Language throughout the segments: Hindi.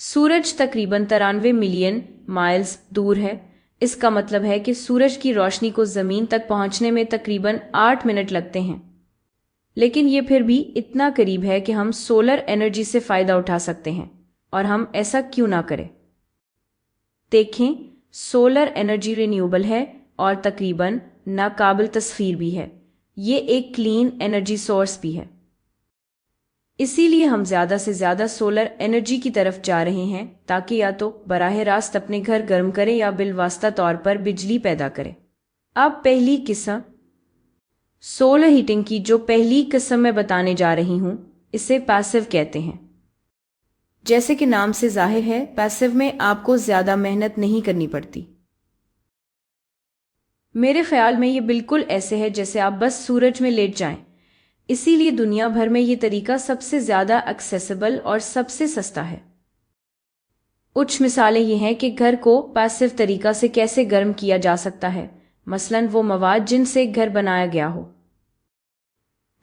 सूरज तकरीबन 93 मिलियन माइल्स दूर है। इसका मतलब है कि सूरज की रोशनी को जमीन तक पहुंचने में तकरीबन 8 मिनट लगते हैं। लेकिन ये फिर भी इतना करीब है कि हम सोलर एनर्जी से फायदा उठा सकते हैं। और हम ऐसा क्यों ना करें? देखें, सोलर एनर्जी रिन्यूएबल है और तकरीबन नाकाबिल तस्फीर भी है। ये एक क्लीन एनर्जी सोर्स भी है। इसीलिए हम ज़्यादा से ज़्यादा सोलर एनर्जी की तरफ जा रहे हैं, ताकि या तो बराह रास्त अपने घर गर्म करें या बिलवास्ता तौर पर बिजली पैदा करें। अब पहली किस्म सोलर हीटिंग की, जो पहली किस्म मैं बताने जा रही हूं, इसे पैसिव कहते हैं। जैसे कि नाम से जाहिर है, पैसिव में आपको ज़्यादा मेहनत नहीं करनी पड़ती। मेरे ख्याल में ये बिल्कुल ऐसे है जैसे आप बस सूरज में लेट जाएं। इसीलिए दुनिया भर में ये तरीका सबसे ज़्यादा एक्सेसिबल और सबसे सस्ता है। कुछ मिसालें ये हैं कि घर को पैसिव तरीका से कैसे गर्म किया जा सकता है। मसलन वो मवाद जिनसे घर बनाया गया हो।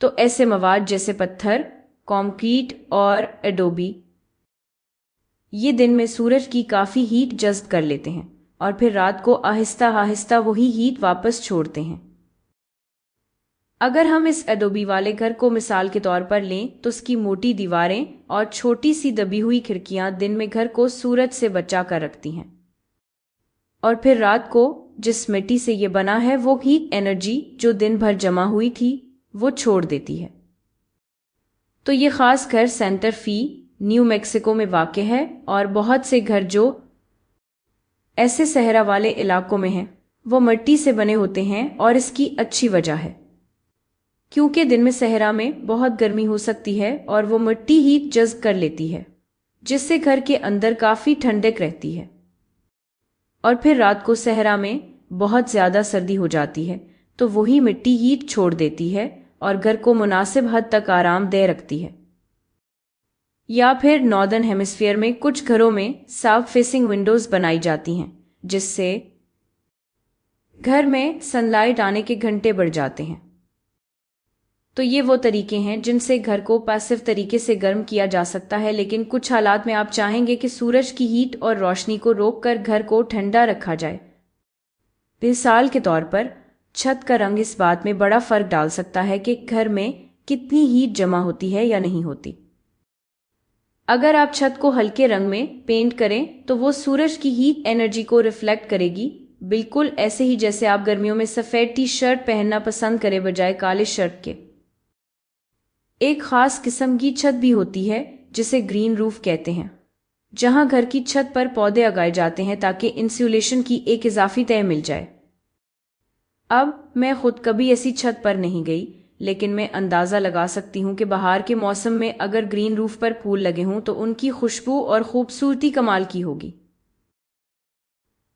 तो ऐसे मवाद जैसे पत्थर, कंक्रीट और एडोबी, ये दिन में सूरज की काफ़ी हीट जज्ब कर लेते हैं और फिर रात को आहिस्ता आहिस्ता वही हीट वापस छोड़ते हैं। अगर हम इस एडोबी वाले घर को मिसाल के तौर पर लें तो उसकी मोटी दीवारें और छोटी सी दबी हुई खिड़कियां दिन में घर को सूरज से बचा कर रखती हैं। और फिर रात को जिस मिट्टी से ये बना है वो हीट एनर्जी जो दिन भर जमा हुई थी वो छोड़ देती है। तो ये खास घर सेंटर फी न्यू मैक्सिको में वाक़ है और बहुत से घर जो ऐसे सहरा वाले इलाकों में हैं वो मिट्टी से बने होते हैं। और इसकी अच्छी वजह है क्योंकि दिन में सहरा में बहुत गर्मी हो सकती है और वो मिट्टी हीट जज्ब कर लेती है, जिससे घर के अंदर काफ़ी ठंडक रहती है। और फिर रात को सहरा में बहुत ज़्यादा सर्दी हो जाती है तो वही मिट्टी हीट छोड़ देती है और घर को मुनासिब हद तक आरामदेह रखती है। या फिर नॉर्दर्न हेमिस्फीयर में कुछ घरों में साउथ फेसिंग विंडोज़ बनाई जाती हैं, जिससे घर में सनलाइट आने के घंटे बढ़ जाते हैं। तो ये वो तरीके हैं जिनसे घर को पैसिव तरीके से गर्म किया जा सकता है। लेकिन कुछ हालात में आप चाहेंगे कि सूरज की हीट और रोशनी को रोककर घर को ठंडा रखा जाए। मिसाल के तौर पर छत का रंग इस बात में बड़ा फर्क डाल सकता है कि घर में कितनी हीट जमा होती है या नहीं होती। अगर आप छत को हल्के रंग में पेंट करें तो वो सूरज की हीट एनर्जी को रिफ्लेक्ट करेगी, बिल्कुल ऐसे ही जैसे आप गर्मियों में सफ़ेद टी शर्ट पहनना पसंद करें बजाय काले शर्ट के। एक खास किस्म की छत भी होती है जिसे ग्रीन रूफ कहते हैं, जहां घर की छत पर पौधे उगाए जाते हैं ताकि इंसुलेशन की एक इजाफी तय मिल जाए। अब मैं खुद कभी ऐसी छत पर नहीं गई, लेकिन मैं अंदाज़ा लगा सकती हूँ कि बाहर के मौसम में अगर ग्रीन रूफ पर फूल लगे हों तो उनकी खुशबू और खूबसूरती कमाल की होगी।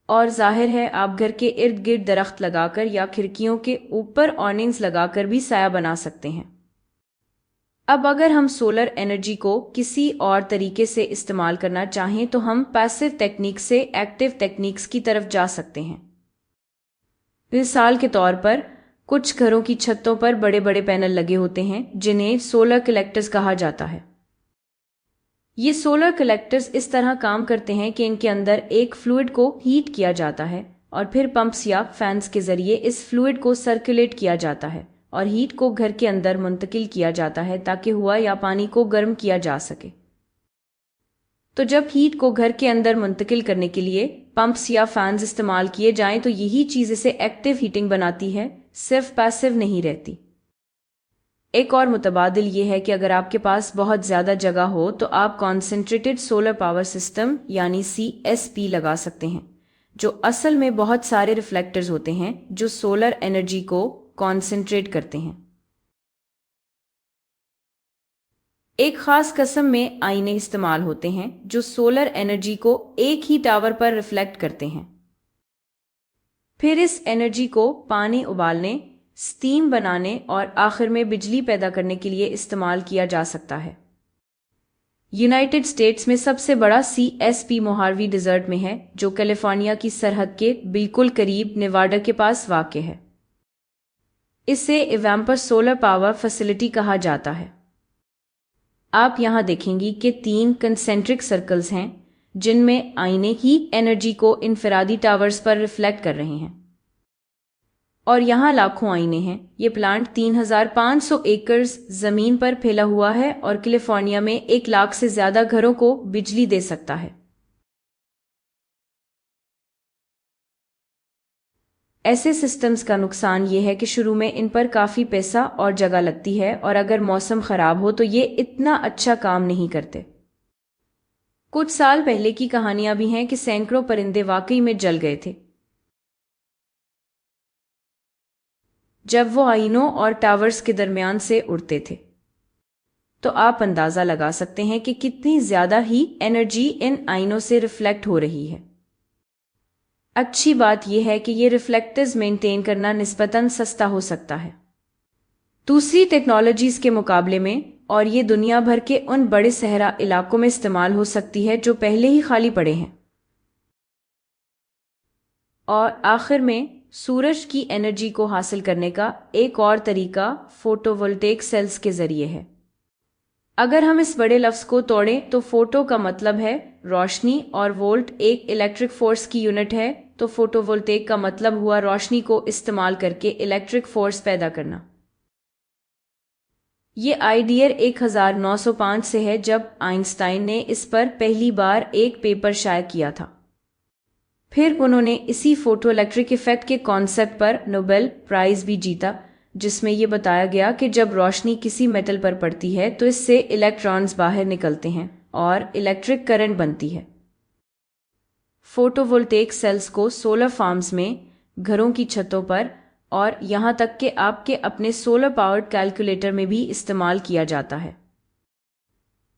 और जाहिर है आप घर के इर्द गिर्द दरख्त लगाकर या खिड़कियों के ऊपर ऑर्निंग्स लगाकर भी साया बना सकते हैं। अब अगर हम सोलर एनर्जी को किसी और तरीके से इस्तेमाल करना चाहें तो हम पैसिव टेक्निक से एक्टिव टेक्निक्स की तरफ जा सकते हैं। मिसाल के तौर पर कुछ घरों की छतों पर बड़े बड़े पैनल लगे होते हैं जिन्हें सोलर कलेक्टर्स कहा जाता है। ये सोलर कलेक्टर्स इस तरह काम करते हैं कि इनके अंदर एक फ्लूइड को हीट किया जाता है और फिर पंप्स या फैंस के जरिए इस फ्लूइड को सर्कुलेट किया जाता है और हीट को घर के अंदर मुंतकिल किया जाता है ताकि हवा या पानी को गर्म किया जा सके। तो जब हीट को घर के अंदर मुंतकिल करने के लिए पंप्स या फैंस इस्तेमाल किए जाएं तो यही चीज़ इसे एक्टिव हीटिंग बनाती है, सिर्फ पैसिव नहीं रहती। एक और मुतबादिल ये है कि अगर आपके पास बहुत ज़्यादा जगह हो तो आप कॉन्सेंट्रेटेड सोलर पावर सिस्टम यानी CSP लगा सकते हैं, जो असल में बहुत सारे रिफ्लेक्टर्स होते हैं जो सोलर एनर्जी को कॉन्सेंट्रेट करते हैं। एक खास किस्म में आईने इस्तेमाल होते हैं जो सोलर एनर्जी को एक ही टावर पर रिफ्लेक्ट करते हैं। फिर इस एनर्जी को पानी उबालने, स्टीम बनाने और आखिर में बिजली पैदा करने के लिए इस्तेमाल किया जा सकता है। यूनाइटेड स्टेट्स में सबसे बड़ा CSP मोहारवी डिजर्ट में है, जो कैलिफोर्निया की सरहद के बिल्कुल करीब नेवाडा के पास वाक़ है। इसे इवेम्पर सोलर पावर फैसिलिटी कहा जाता है। आप यहाँ देखेंगी कि 3 कंसेंट्रिक सर्कल्स हैं जिनमें आईने ही एनर्जी को इंफ्रारेडी टावर्स पर रिफ्लेक्ट कर रहे हैं। और यहाँ लाखों आईने हैं। ये प्लांट 3,500 एकड़ जमीन पर फैला हुआ है और कैलिफोर्निया में 1 लाख से ज्यादा घरों को बिजली दे सकता है। ऐसे सिस्टम्स का नुकसान ये है कि शुरू में इन पर काफी पैसा और जगह लगती है और अगर मौसम खराब हो तो ये इतना अच्छा काम नहीं करते। कुछ साल पहले की कहानियां भी हैं कि सैकड़ों परिंदे वाकई में जल गए थे जब वो आईनों और टावर्स के दरमियान से उड़ते थे। तो आप अंदाजा लगा सकते हैं कि कितनी ज्यादा ही एनर्जी इन आईनों से रिफ्लेक्ट हो रही है। अच्छी बात यह है कि ये रिफ्लेक्टर्स मेंटेन करना निस्बतन सस्ता हो सकता है दूसरी टेक्नोलॉजीज के मुकाबले में, और ये दुनिया भर के उन बड़े सहरा इलाकों में इस्तेमाल हो सकती है जो पहले ही खाली पड़े हैं। और आखिर में सूरज की एनर्जी को हासिल करने का एक और तरीका फोटोवोल्टेइक सेल्स के जरिए है। अगर हम इस बड़े लफ्ज को तोड़ें तो फोटो का मतलब है रोशनी और वोल्ट एक इलेक्ट्रिक फोर्स की यूनिट है, तो फोटोवोल्टेइक का मतलब हुआ रोशनी को इस्तेमाल करके इलेक्ट्रिक फोर्स पैदा करना। ये आइडिया 1905 से है जब आइंस्टाइन ने इस पर पहली बार एक पेपर शाया किया था। फिर उन्होंने इसी फोटो इलेक्ट्रिक इफेक्ट के कॉन्सेप्ट पर नोबेल प्राइज भी जीता, जिसमें यह बताया गया कि जब रोशनी किसी मेटल पर पड़ती है तो इससे इलेक्ट्रॉन्स बाहर निकलते हैं और इलेक्ट्रिक करंट बनती है। फोटोवोल्टेइक सेल्स को सोलर फार्म्स में, घरों की छतों पर और यहाँ तक कि आपके अपने सोलर पावर्ड कैलकुलेटर में भी इस्तेमाल किया जाता है।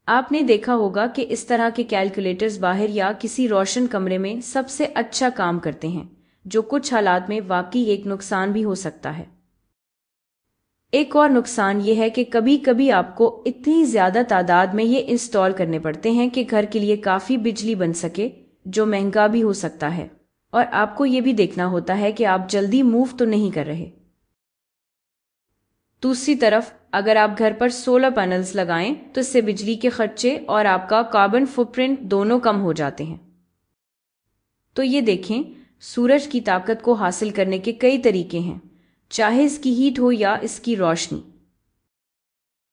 आपने देखा होगा कि इस तरह के कैलकुलेटर्स बाहर या किसी रोशन कमरे में सबसे अच्छा काम करते हैं, जो कुछ हालात में वाकई एक नुकसान भी हो सकता है। एक और नुकसान यह है कि कभी कभी आपको इतनी ज्यादा तादाद में ये इंस्टॉल करने पड़ते हैं कि घर के लिए काफी बिजली बन सके, जो महंगा भी हो सकता है, और आपको ये भी देखना होता है कि आप जल्दी मूव तो नहीं कर रहे। दूसरी तरफ अगर आप घर पर सोलर पैनल्स लगाएं तो इससे बिजली के खर्चे और आपका कार्बन फुटप्रिंट दोनों कम हो जाते हैं। तो ये देखें, सूरज की ताकत को हासिल करने के कई तरीके हैं, चाहे इसकी हीट हो या इसकी रोशनी।